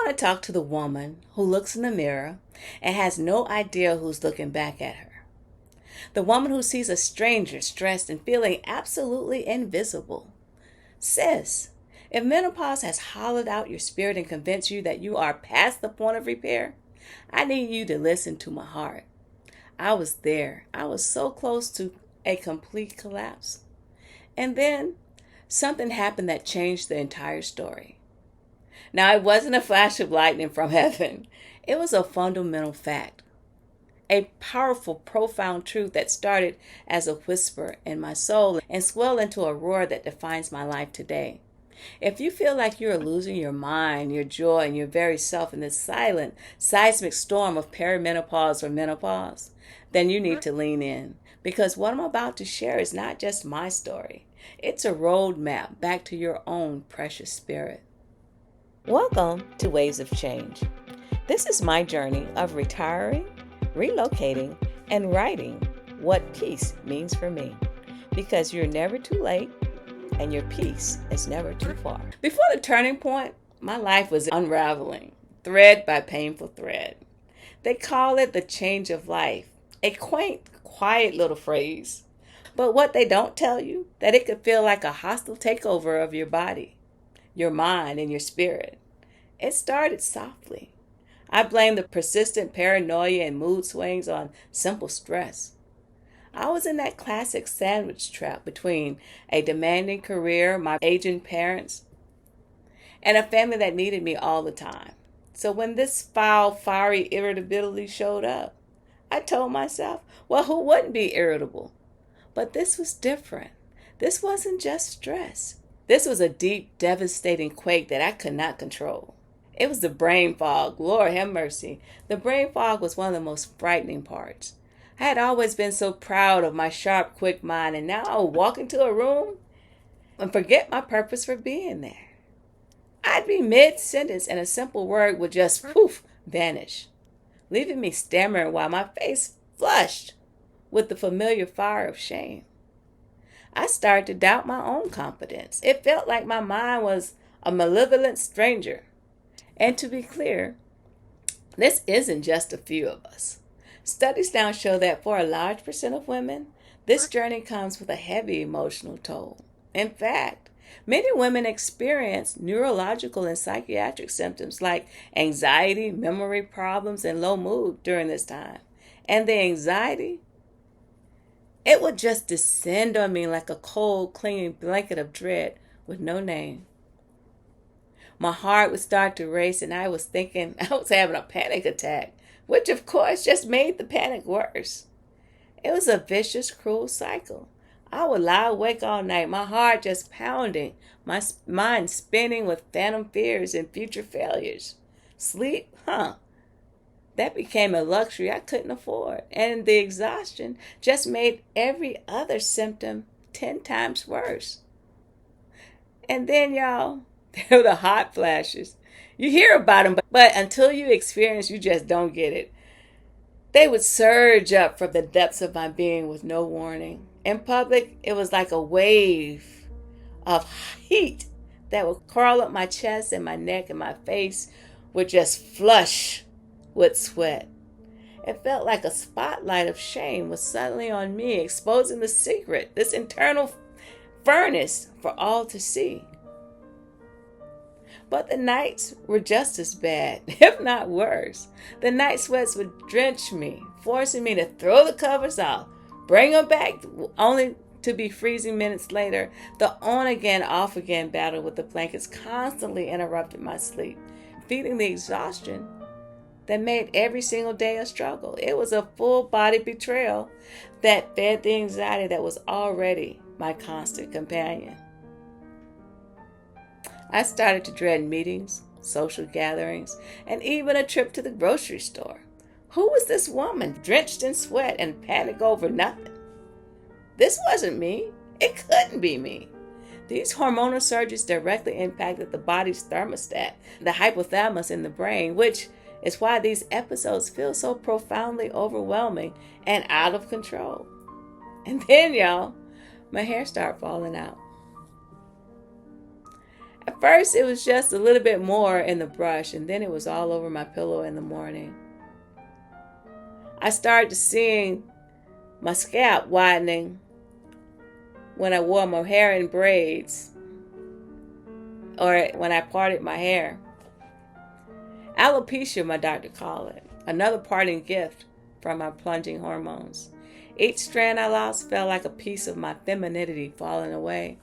want to talk to the woman who looks in the mirror and has no idea who's looking back at her. The woman who sees a stranger stressed and feeling absolutely invisible. Sis, if menopause has hollowed out your spirit and convinced you that you are past the point of repair, I need you to listen to my heart. I was there. I was so close to a complete collapse. And then something happened that changed the entire story. Now, it wasn't a flash of lightning from heaven. It was a fundamental fact. A powerful, profound truth that started as a whisper in my soul and swelled into a roar that defines my life today. If you feel like you are losing your mind, your joy, and your very self in this silent, seismic storm of perimenopause or menopause, then you need to lean in. Because what I'm about to share is not just my story. It's a roadmap back to your own precious spirit. Welcome to Waves of Change. This is my journey of retiring, relocating, and writing what peace means for me. Because you're never too late and your peace is never too far. Before the turning point, my life was unraveling, thread by painful thread. They call it the change of life, a quaint, quiet little phrase. But what they don't tell you, that it could feel like a hostile takeover of your body, your mind, and your spirit. It started softly. I blame the persistent paranoia and mood swings on simple stress. I was in that classic sandwich trap between a demanding career, my aging parents, and a family that needed me all the time. So when this foul, fiery irritability showed up, I told myself, well, who wouldn't be irritable? But this was different. This wasn't just stress. This was a deep, devastating quake that I could not control. It was the brain fog. Lord have mercy. The brain fog was one of the most frightening parts. I had always been so proud of my sharp, quick mind, and now I would walk into a room and forget my purpose for being there. I'd be mid-sentence and a simple word would just poof, vanish, leaving me stammering while my face flushed with the familiar fire of shame. I started to doubt my own competence. It felt like my mind was a malevolent stranger. And to be clear, this isn't just a few of us. Studies now show that for a large percent of women, this journey comes with a heavy emotional toll. In fact, many women experience neurological and psychiatric symptoms like anxiety, memory problems, and low mood during this time. And the anxiety, it would just descend on me like a cold, clinging blanket of dread with no name. My heart would start to race and I was thinking I was having a panic attack, which of course just made the panic worse. It was a vicious, cruel cycle. I would lie awake all night, my heart just pounding, my mind spinning with phantom fears and future failures. Sleep? That became a luxury I couldn't afford. And the exhaustion just made every other symptom 10 times worse. And then, y'all, there were the hot flashes. You hear about them, but until you experience, you just don't get it. They would surge up from the depths of my being with no warning. In public, it was like a wave of heat that would crawl up my chest and my neck, and my face would just flush with sweat. It felt like a spotlight of shame was suddenly on me, exposing the secret, this internal furnace for all to see. But the nights were just as bad, if not worse. The night sweats would drench me, forcing me to throw the covers off, bring them back, only to be freezing minutes later. The on-again, off-again battle with the blankets constantly interrupted my sleep, feeding the exhaustion that made every single day a struggle. It was a full-body betrayal that fed the anxiety that was already my constant companion. I started to dread meetings, social gatherings, and even a trip to the grocery store. Who was this woman drenched in sweat and panic over nothing? This wasn't me. It couldn't be me. These hormonal surges directly impacted the body's thermostat, the hypothalamus in the brain, which is why these episodes feel so profoundly overwhelming and out of control. And then, y'all, my hair started falling out. At first, it was just a little bit more in the brush, and then it was all over my pillow in the morning. I started seeing my scalp widening when I wore my hair in braids or when I parted my hair. Alopecia, my doctor called it, another parting gift from my plunging hormones. Each strand I lost felt like a piece of my femininity falling away.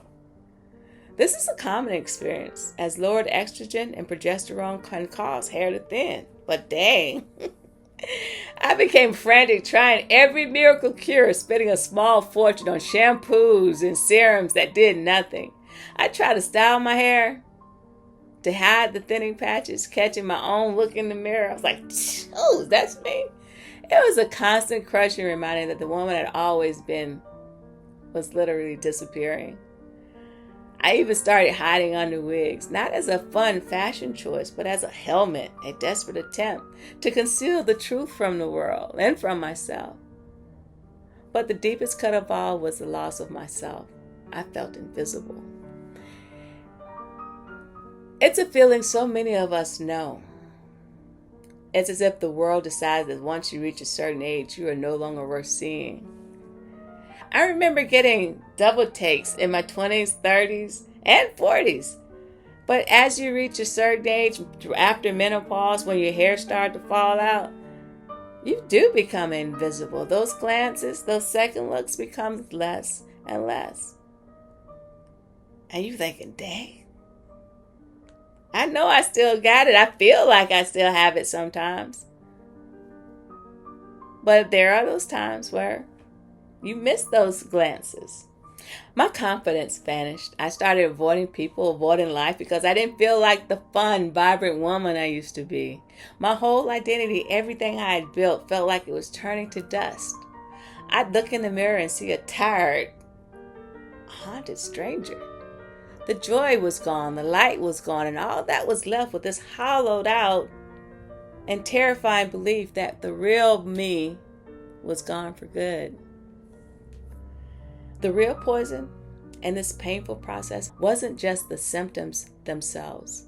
This is a common experience, as lowered estrogen and progesterone can cause hair to thin. But dang, I became frantic trying every miracle cure, spending a small fortune on shampoos and serums that did nothing. I tried to style my hair to hide the thinning patches, catching my own look in the mirror. I was like, oh, that's me. It was a constant crushing reminder that the woman I'd always been was literally disappearing. I even started hiding under wigs, not as a fun fashion choice, but as a helmet, a desperate attempt to conceal the truth from the world and from myself. But the deepest cut of all was the loss of myself. I felt invisible. It's a feeling so many of us know. It's as if the world decides that once you reach a certain age, you are no longer worth seeing. I remember getting double takes in my 20s, 30s, and 40s. But as you reach a certain age, after menopause, when your hair starts to fall out, you do become invisible. Those glances, those second looks become less and less. And you're thinking, dang, I know I still got it. I feel like I still have it sometimes. But there are those times where you miss those glances. My confidence vanished. I started avoiding people, avoiding life because I didn't feel like the fun, vibrant woman I used to be. My whole identity, everything I had built, felt like it was turning to dust. I'd look in the mirror and see a tired, haunted stranger. The joy was gone, the light was gone, and all that was left was this hollowed out and terrifying belief that the real me was gone for good. The real poison in this painful process wasn't just the symptoms themselves.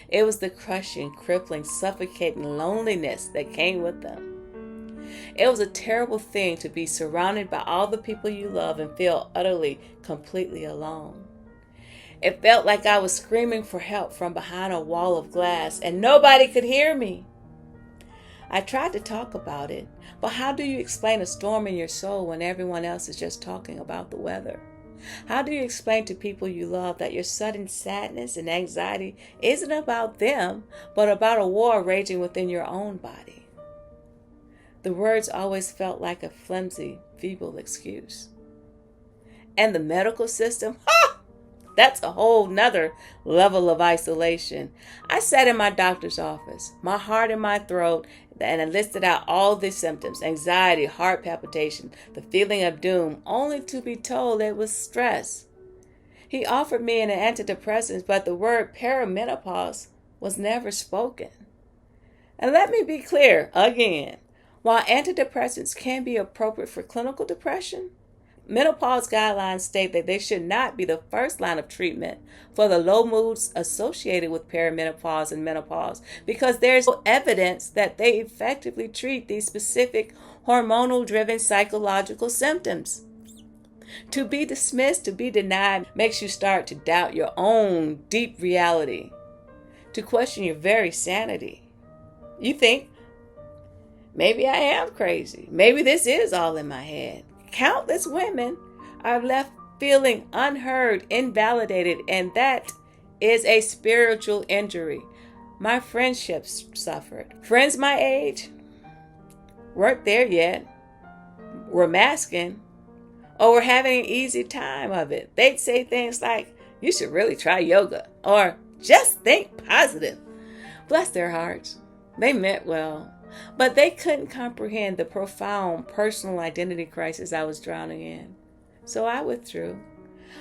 It was the crushing, crippling, suffocating loneliness that came with them. It was a terrible thing to be surrounded by all the people you love and feel utterly, completely alone. It felt like I was screaming for help from behind a wall of glass and nobody could hear me. I tried to talk about it, but how do you explain a storm in your soul when everyone else is just talking about the weather? How do you explain to people you love that your sudden sadness and anxiety isn't about them, but about a war raging within your own body? The words always felt like a flimsy, feeble excuse. And the medical system, that's a whole nother level of isolation. I sat in my doctor's office, my heart in my throat, and I listed out all the symptoms: anxiety, heart palpitation, the feeling of doom, only to be told it was stress. He offered me an antidepressant, but the word perimenopause was never spoken. And let me be clear again, while antidepressants can be appropriate for clinical depression, menopause guidelines state that they should not be the first line of treatment for the low moods associated with perimenopause and menopause, because there's no evidence that they effectively treat these specific hormonal-driven psychological symptoms. To be dismissed, to be denied, makes you start to doubt your own deep reality, to question your very sanity. You think, maybe I am crazy. Maybe this is all in my head. Countless women are left feeling unheard, invalidated, and that is a spiritual injury. My friendships suffered. Friends my age weren't there yet, were masking, or were having an easy time of it. They'd say things like, you should really try yoga, or just think positive. Bless their hearts. They meant well. But they couldn't comprehend the profound personal identity crisis I was drowning in. So I withdrew.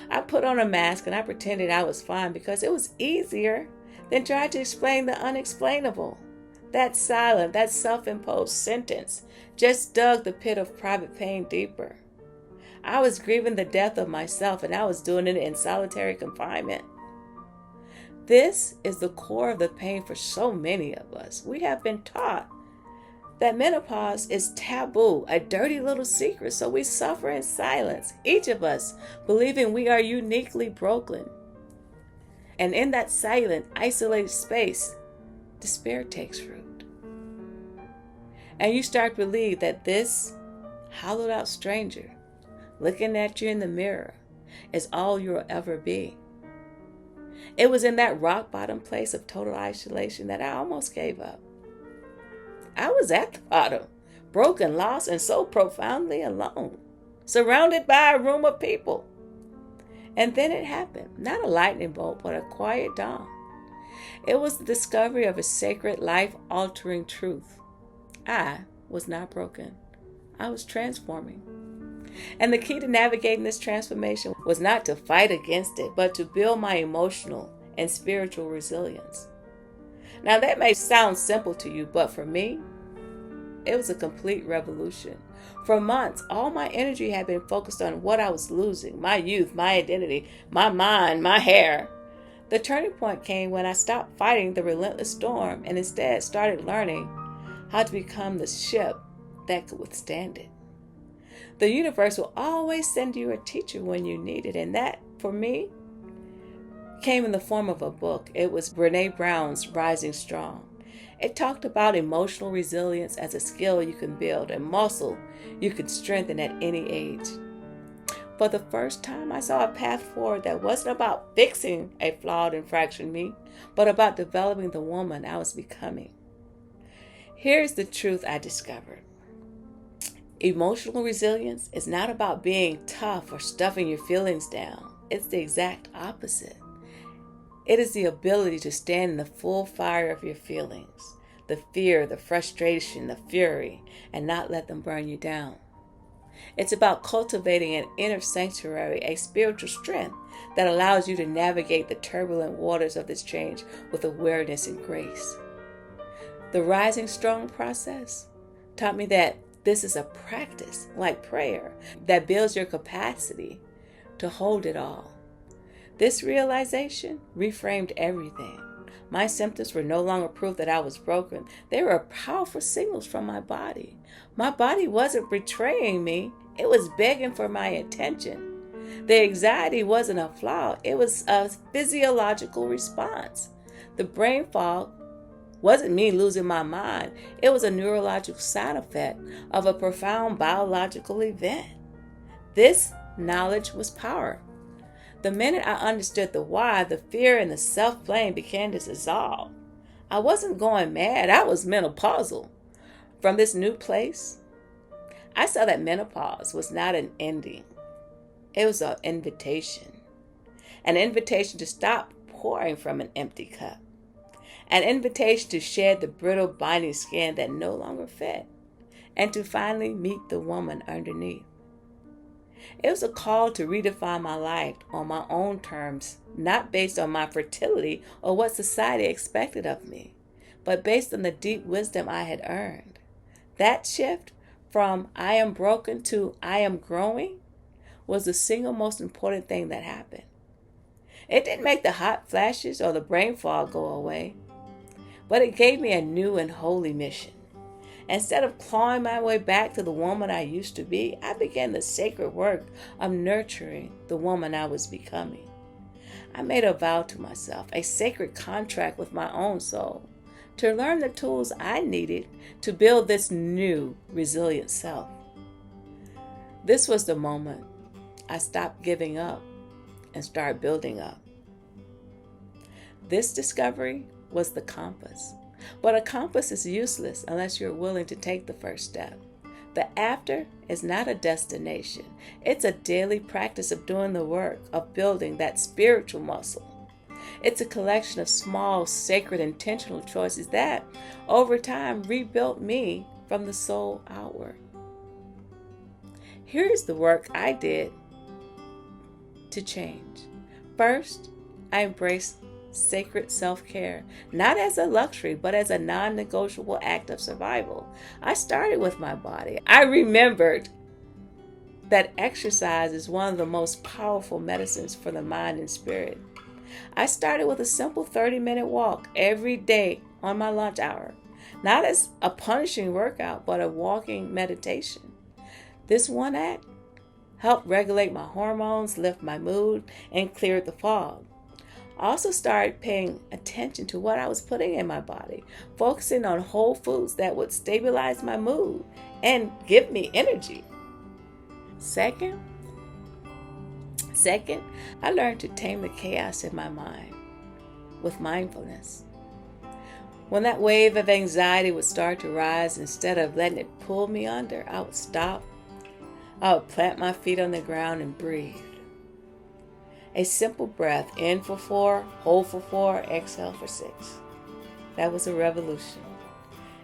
I put on a mask and I pretended I was fine because it was easier than trying to explain the unexplainable. That silent, that self-imposed sentence just dug the pit of private pain deeper. I was grieving the death of myself, and I was doing it in solitary confinement. This is the core of the pain for so many of us. We have been taught that menopause is taboo, a dirty little secret, so we suffer in silence, each of us believing we are uniquely broken. And in that silent, isolated space, despair takes root. And you start to believe that this hollowed out stranger looking at you in the mirror is all you'll ever be. It was in that rock bottom place of total isolation that I almost gave up. I was at the bottom, broken, lost, and so profoundly alone, surrounded by a room of people. And then it happened, not a lightning bolt, but a quiet dawn. It was the discovery of a sacred, life-altering truth. I was not broken. I was transforming. And the key to navigating this transformation was not to fight against it, but to build my emotional and spiritual resilience. Now that may sound simple to you, but for me, it was a complete revolution. For months, all my energy had been focused on what I was losing: my youth, my identity, my mind, my hair. The turning point came when I stopped fighting the relentless storm and instead started learning how to become the ship that could withstand it. The universe will always send you a teacher when you need it, and that, for me, came in the form of a book. It was Brene Brown's Rising Strong. It talked about emotional resilience as a skill you can build, a muscle you can strengthen at any age. For the first time, I saw a path forward that wasn't about fixing a flawed and fractured me, but about developing the woman I was becoming. Here's the truth I discovered. Emotional resilience is not about being tough or stuffing your feelings down. It's the exact opposite. It is the ability to stand in the full fire of your feelings, the fear, the frustration, the fury, and not let them burn you down. It's about cultivating an inner sanctuary, a spiritual strength that allows you to navigate the turbulent waters of this change with awareness and grace. The Rising Strong process taught me that this is a practice, like prayer, that builds your capacity to hold it all. This realization reframed everything. My symptoms were no longer proof that I was broken. They were powerful signals from my body. My body wasn't betraying me. It was begging for my attention. The anxiety wasn't a flaw. It was a physiological response. The brain fog wasn't me losing my mind. It was a neurological side effect of a profound biological event. This knowledge was power. The minute I understood the why, the fear and the self-blame began to dissolve. I wasn't going mad. I was menopausal. From this new place, I saw that menopause was not an ending. It was an invitation. An invitation to stop pouring from an empty cup. An invitation to shed the brittle binding skin that no longer fit. And to finally meet the woman underneath. It was a call to redefine my life on my own terms, not based on my fertility or what society expected of me, but based on the deep wisdom I had earned. That shift from I am broken to I am growing was the single most important thing that happened. It didn't make the hot flashes or the brain fog go away, but it gave me a new and holy mission. Instead of clawing my way back to the woman I used to be, I began the sacred work of nurturing the woman I was becoming. I made a vow to myself, a sacred contract with my own soul, to learn the tools I needed to build this new, resilient self. This was the moment I stopped giving up and started building up. This discovery was the compass. But a compass is useless unless you're willing to take the first step. The after is not a destination. It's a daily practice of doing the work, of building that spiritual muscle. It's a collection of small, sacred, intentional choices that, over time, rebuilt me from the soul outward. Here's the work I did to change. First, I embraced sacred self-care, not as a luxury, but as a non-negotiable act of survival. I started with my body. I remembered that exercise is one of the most powerful medicines for the mind and spirit. I started with a simple 30-minute walk every day on my lunch hour, not as a punishing workout, but a walking meditation. This one act helped regulate my hormones, lift my mood, and cleared the fog. I also started paying attention to what I was putting in my body, focusing on whole foods that would stabilize my mood and give me energy. Second, I learned to tame the chaos in my mind with mindfulness. When that wave of anxiety would start to rise, instead of letting it pull me under, I would stop. I would plant my feet on the ground and breathe. A simple breath, in for 4, hold for 4, exhale for 6. That was a revolution.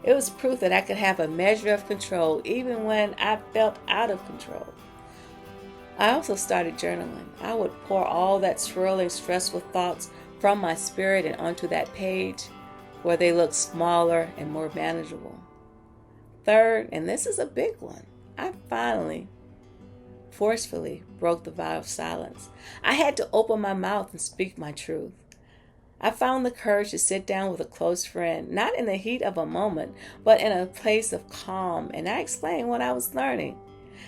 It was proof that I could have a measure of control even when I felt out of control. I also started journaling. I would pour all that swirling, stressful thoughts from my spirit and onto that page where they looked smaller and more manageable. Third, and this is a big one, I finally forcefully broke the vow of silence. I had to open my mouth and speak my truth. I found the courage to sit down with a close friend, not in the heat of a moment, but in a place of calm, and I explained what I was learning.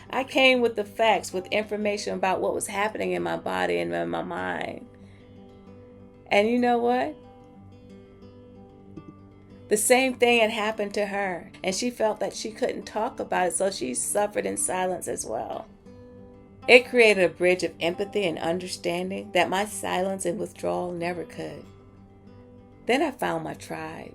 I came with the facts, with information about what was happening in my body and in my mind. And you know what? The same thing had happened to her, and she felt that she couldn't talk about it, so she suffered in silence as well. It created a bridge of empathy and understanding that my silence and withdrawal never could. Then I found my tribe.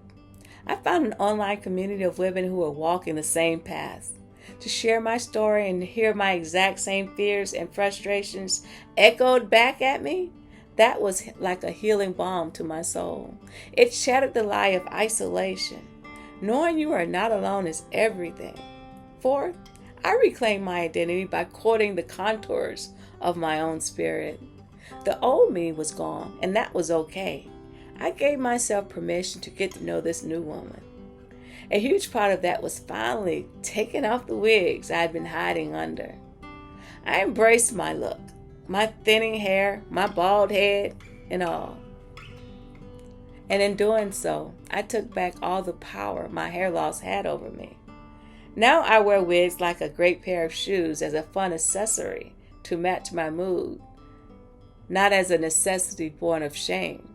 I found an online community of women who were walking the same path. To share my story and hear my exact same fears and frustrations echoed back at me, that was like a healing balm to my soul. It shattered the lie of isolation. Knowing you are not alone is everything. Fourth, I reclaimed my identity by quoting the contours of my own spirit. The old me was gone, and that was okay. I gave myself permission to get to know this new woman. A huge part of that was finally taking off the wigs I had been hiding under. I embraced my look, my thinning hair, my bald head, and all. And in doing so, I took back all the power my hair loss had over me. Now I wear wigs like a great pair of shoes as a fun accessory to match my mood, not as a necessity born of shame.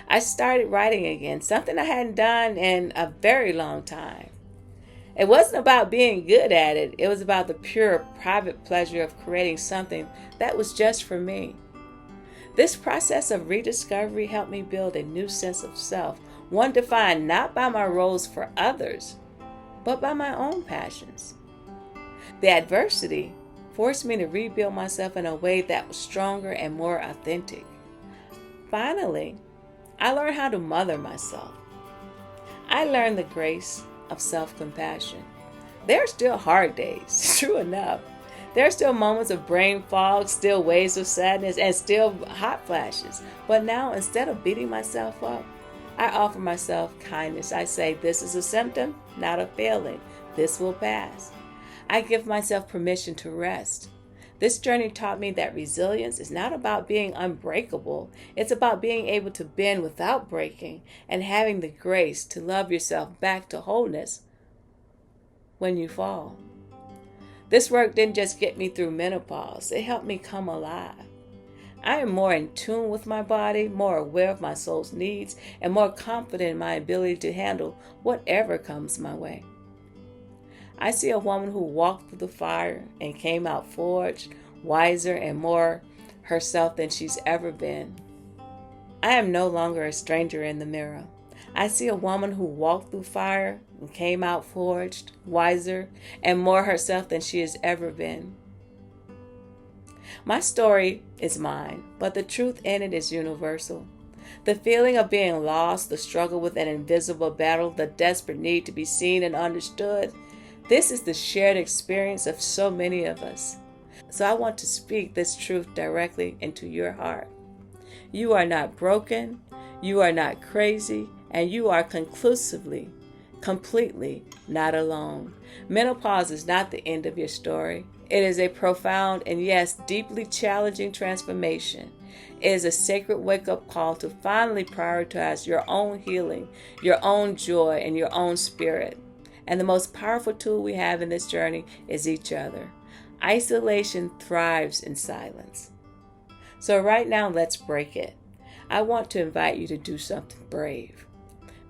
I started writing again, something I hadn't done in a very long time. It wasn't about being good at it. It was about the pure, private pleasure of creating something that was just for me. This process of rediscovery helped me build a new sense of self, one defined not by my roles for others, but by my own passions. The adversity forced me to rebuild myself in a way that was stronger and more authentic. Finally, I learned how to mother myself. I learned the grace of self-compassion. There are still hard days, true enough. There are still moments of brain fog, still waves of sadness, and still hot flashes. But now, instead of beating myself up, I offer myself kindness. I say, this is a symptom, not a failing. This will pass. I give myself permission to rest. This journey taught me that resilience is not about being unbreakable. It's about being able to bend without breaking and having the grace to love yourself back to wholeness when you fall. This work didn't just get me through menopause. It helped me come alive. I am more in tune with my body, more aware of my soul's needs, and more confident in my ability to handle whatever comes my way. I see a woman who walked through the fire and came out forged, wiser, and more herself than she's ever been. I am no longer a stranger in the mirror. I see a woman who walked through fire and came out forged, wiser, and more herself than she has ever been. My story is mine, but the truth in it is universal. The feeling of being lost, the struggle with an invisible battle, the desperate need to be seen and understood, this is the shared experience of so many of us. So I want to speak this truth directly into your heart. You are not broken, you are not crazy, and you are completely not alone. Menopause is not the end of your story. It is a profound and yes, deeply challenging transformation. It is a sacred wake-up call to finally prioritize your own healing, your own joy, and your own spirit. And the most powerful tool we have in this journey is each other. Isolation thrives in silence. So right now, let's break it. I want to invite you to do something brave.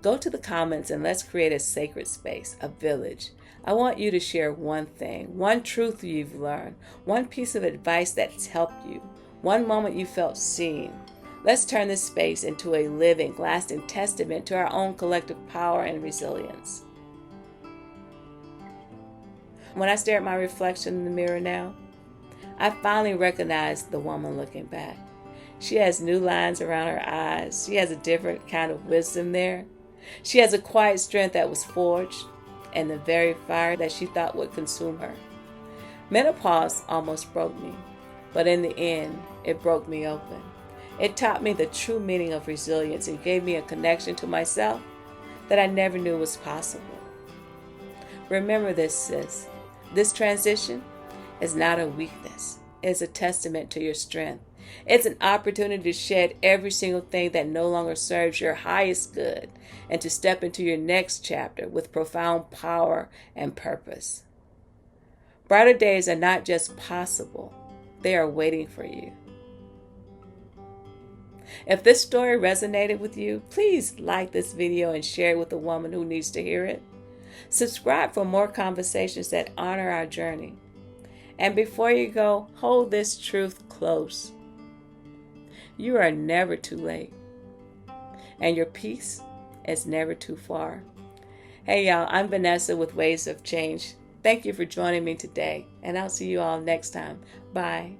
Go to the comments and let's create a sacred space, a village. I want you to share one thing, one truth you've learned, one piece of advice that's helped you, one moment you felt seen. Let's turn this space into a living, lasting testament to our own collective power and resilience. When I stare at my reflection in the mirror now, I finally recognize the woman looking back. She has new lines around her eyes. She has a different kind of wisdom there. She has a quiet strength that was forged in the very fire that she thought would consume her. Menopause almost broke me, but in the end, it broke me open. It taught me the true meaning of resilience and gave me a connection to myself that I never knew was possible. Remember this, sis. This transition is not a weakness. It's a testament to your strength. It's an opportunity to shed every single thing that no longer serves your highest good and to step into your next chapter with profound power and purpose. Brighter days are not just possible, they are waiting for you. If this story resonated with you, please like this video and share it with a woman who needs to hear it. Subscribe for more conversations that honor our journey. And before you go, hold this truth close. You are never too late, and your peace is never too far. Hey y'all, I'm Vanessa with Waves of Change. Thank you for joining me today, and I'll see you all next time. Bye.